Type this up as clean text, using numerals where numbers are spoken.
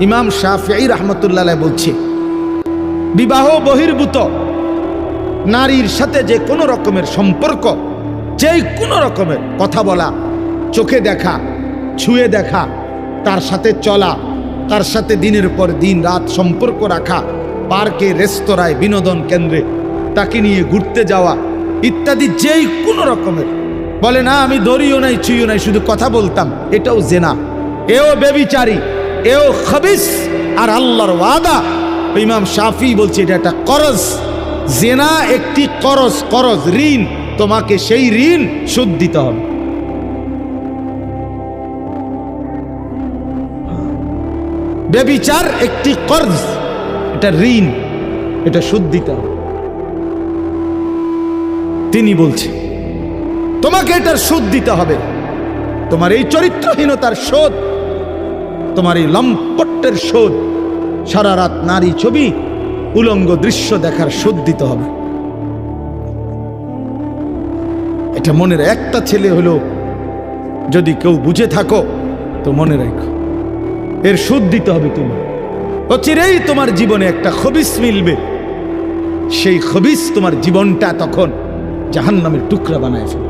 ইমাম শাফিঈ রাহমাতুল্লাহ আলাইহি বলছে, বিবাহ বহির্ভূত নারীর সাথে যে কোনো রকমের সম্পর্ক, যে কোনো রকমের কথা বলা, চোখে দেখা, ছুঁয়ে দেখা, তার সাথে চলা, তার সাথে দিনের পর দিন রাত সম্পর্ক রাখা, পার্কে, রেস্তোরাঁয়, বিনোদন কেন্দ্রে তাকে নিয়ে ঘুরতে যাওয়া ইত্যাদি, যেই কোনো রকমের, বলে না আমি ধরিও নাই ছুঁইও নাই, শুধু কথা বলতাম, এটাও জেনা, এও বেবিচারী, এও খবিস। আর আল্লাহর ওয়াদা, ইমাম শাফিঈ বলছে এটা একটা করজ, জেনা একটি করজ, করজ ঋণ, তোমাকে সেই ঋণ শোধ দিতে হবে। বেবিচার একটি কর্জ, এটা ঋণ, এটা শোধ দিতে হবে। তিনি বলছেন তোমাকে এটার শোধ দিতে হবে, তোমার এই চরিত্রহীনতার শোধ, তোমার এই লম্পটের শোধ, সারা রাত নারী ছবি, উলঙ্গ দৃশ্য দেখার শোধ দিতে হবে। এটা মনের একটা ছেলে হলো যদি কেউ বুঝে থাকো তো মনে রাখো, এর শোধ দিতে হবে। তুমি অচিরেই তোমার জীবনে একটা খবিস মিলবে, সেই খবিস তোমার জীবনটা তখন জাহান্নামের টুকরা বানায় ফেলবে।